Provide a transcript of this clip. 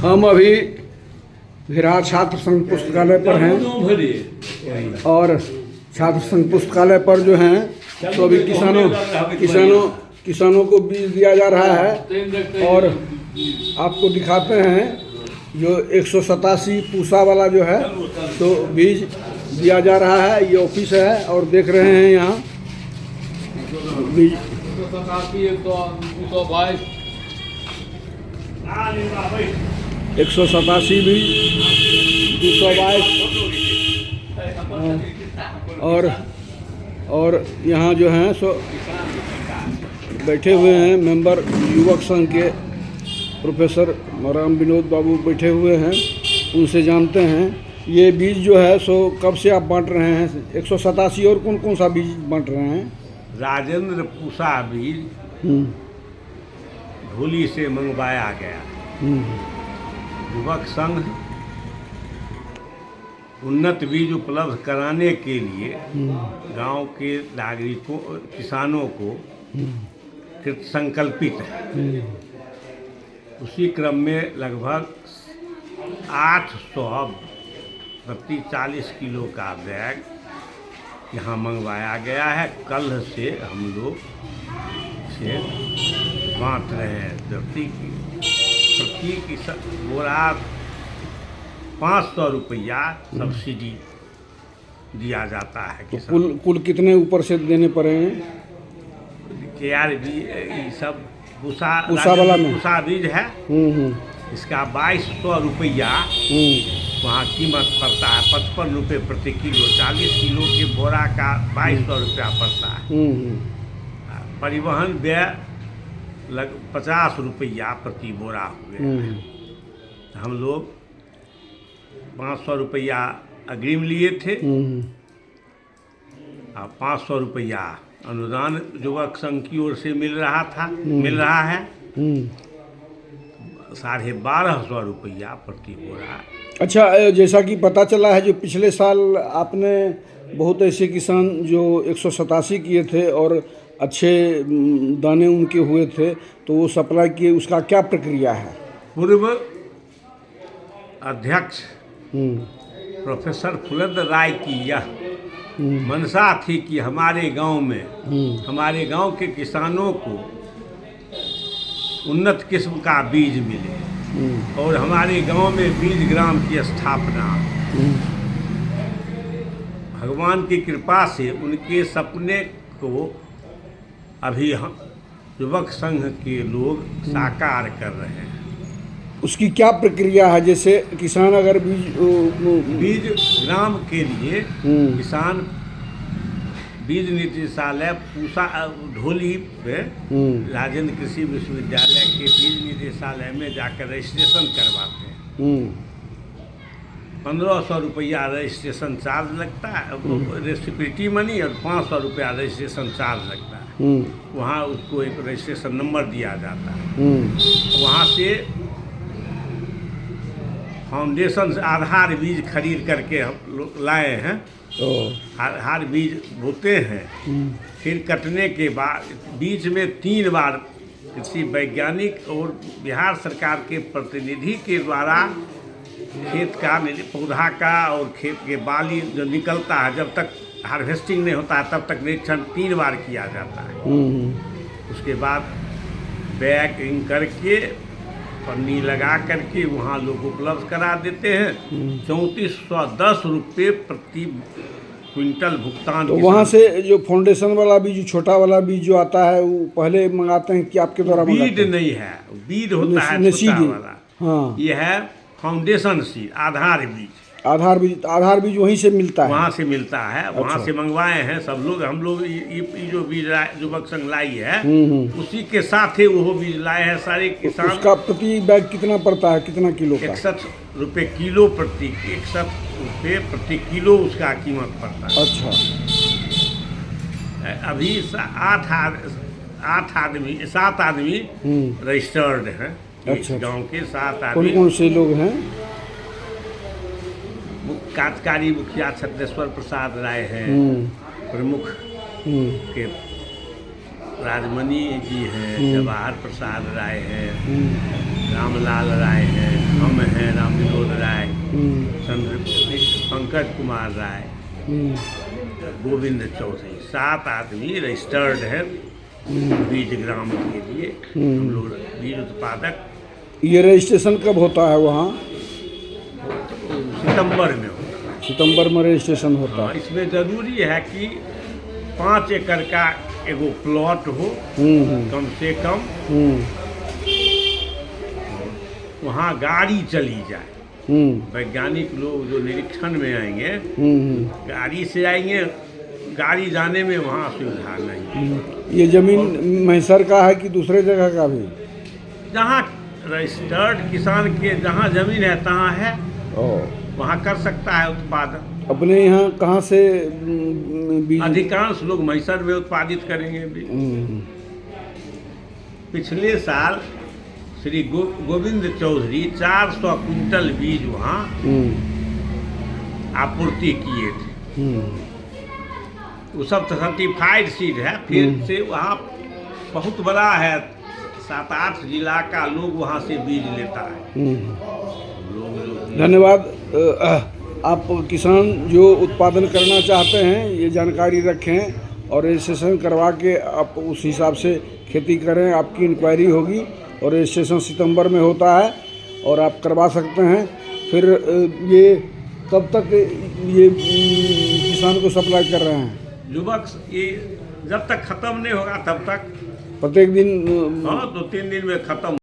हम अभी विराट छात्र संघ पुस्तकालय पर हैं और छात्र संघ पुस्तकालय पर जो हैं तो अभी किसानों को बीज दिया जा रहा है और आपको दिखाते हैं जो 187 पूसा वाला जो है तो बीज दिया जा रहा है। ये ऑफिस है और देख रहे हैं यहाँ बीज 187 बीज 222 और यहाँ जो हैं सो बैठे हुए हैं मेंबर युवक संघ के प्रोफेसर राम विनोद बाबू बैठे हुए हैं, उनसे जानते हैं ये बीज जो है सो कब से आप बांट रहे हैं। 187 और कौन कौन सा बीज बांट रहे हैं। राजेंद्र पूसा बीज धूली से मंगवाया गया। युवक संघ उन्नत बीज उपलब्ध कराने के लिए गांव के नागरिकों किसानों को कृत संकल्पित है। उसी क्रम में लगभग 800 प्रति 40 किलो का बैग यहाँ मंगवाया गया है। कल से हम लोग इसे बांट रहे हैं। प्रति बोरा 500 रुपया सब्सिडी दिया जाता है। तो कुल कितने ऊपर से देने पड़े हैं। यार ये सब पूसा वाला में पूसा बीज है। इसका 2200 रुपया वहाँ कीमत पड़ता है। 55 रुपये प्रति किलो। 40 किलो के बोरा का 2200 रुपया पड़ता है। परिवहन व्यय 50 रुपया प्रति बोरा हुए। हम लोग 500 रुपया अग्रिम लिए थे और 500 रुपया अनुदान युवक संघ की ओर से मिल रहा है। 1250 रुपया प्रति बोरा। अच्छा, जैसा कि पता चला है जो पिछले साल आपने बहुत ऐसे किसान जो 187 किए थे और अच्छे दाने उनके हुए थे तो वो सप्लाई किए, उसका क्या प्रक्रिया है। पूर्व अध्यक्ष प्रोफेसर फुलद राय की यह मंशा थी कि हमारे गांव के किसानों को उन्नत किस्म का बीज मिले और हमारे गांव में बीज ग्राम की स्थापना। भगवान की कृपा से उनके सपने को अभी हम युवक संघ के लोग साकार कर रहे हैं। उसकी क्या प्रक्रिया है। जैसे किसान अगर बीज ग्राम के लिए किसान बीज निदेशालय पूसा ढोली पे राजेंद्र कृषि विश्वविद्यालय के बीज निदेशालय में जाकर रजिस्ट्रेशन करवाते हैं। 1500 रुपया रजिस्ट्रेशन चार्ज लगता है, रेसिप्रिटी मनी, और 500 रुपया रजिस्ट्रेशन चार्ज लगता है। वहाँ उसको एक रजिस्ट्रेशन नंबर दिया जाता है। वहाँ से फाउंडेशन से आधार बीज खरीद करके हम लोग लाए हैं। आधार बीज बोते हैं। फिर कटने के बाद बीच में 3 बार किसी वैज्ञानिक और बिहार सरकार के प्रतिनिधि के द्वारा खेत का पौधा का और खेत के बाली जो निकलता है, जब तक हार्वेस्टिंग नहीं होता है तब तक निरीक्षण 3 बार किया जाता है। उसके बाद बैगिंग करके पन्नी लगा करके वहाँ लोग उपलब्ध करा देते हैं। 3410 रुपये प्रति क्विंटल भुगतान। तो वहाँ से जो फाउंडेशन वाला बीज, छोटा वाला बीज जो आता है वो पहले मंगाते हैं कि आपके द्वारा। बीज नहीं है, बीज होता है छोटा वाला। हाँ, ये है फाउंडेशन सीड, आधार बीज। आधार बीज वहीं से मिलता है। वहाँ से मिलता है। अच्छा। वहाँ से मंगवाए हैं सब लोग। हम लोग ये जो बीज युवक संघ लाई है उसी के साथ ही वो बीज लाए हैं सारे किसान। उसका प्रति बैग कितना पड़ता है, कितना किलो का। 61 रुपये किलो प्रति 61 रुपये प्रति किलो उसका कीमत पड़ता है। अच्छा। अभी 7 आदमी रजिस्टर्ड हैं। अच्छा। गाँव के 7 आदमी। कौन से लोग हैं। कार्यकारी मुखिया छत्रेश्वर प्रसाद राय हैं प्रमुख के राजमणि जी हैं, जवाहर प्रसाद राय हैं, हम्म, रामलाल राय हैं, हम हैं राम विनोद राय, हम्म, पंकज कुमार राय, हम्म, गोविंद चौधरी, 7 आदमी रजिस्टर्ड है बीज ग्राम के लिए। हम लोग बीज उत्पादक। ये रजिस्ट्रेशन कब होता है वहाँ? सितंबर में होता है। सितंबर में रजिस्ट्रेशन होता हाँ, है। इसमें जरूरी है कि 5 एकड़ का एगो प्लॉट हो कम से कम, वहाँ गाड़ी चली जाए। वैज्ञानिक लोग जो निरीक्षण में आएंगे गाड़ी से आएंगे, गाड़ी जाने में वहाँ सुविधा नहीं। ये जमीन मैसर का है कि दूसरे जगह का भी? जहाँ रजिस्टर्ड किसान के जहाँ जमीन है तहाँ है, वहाँ कर सकता है उत्पादन। अपने यहाँ कहाँ से बीज? अधिकांश लोग मैसर में उत्पादित करेंगे बीज। पिछले साल श्री गोविंद चौधरी 400 क्विंटल बीज वहाँ आपूर्ति किए थे। वो सब सर्टिफाइड सीड है। फिर से वहाँ बहुत बड़ा है, 7-8 जिला का लोग वहाँ से बीज लेता है। धन्यवाद। आप किसान जो उत्पादन करना चाहते हैं ये जानकारी रखें और रजिस्ट्रेशन करवा के आप उस हिसाब से खेती करें। आपकी इंक्वायरी होगी और रजिस्ट्रेशन सितंबर में होता है और आप करवा सकते हैं। फिर ये कब तक ये किसान को सप्लाई कर रहे हैं? युवक ये जब तक ख़त्म नहीं होगा तब तक, प्रत्येक दिन? हाँ, 2-3 दिन में ख़त्म।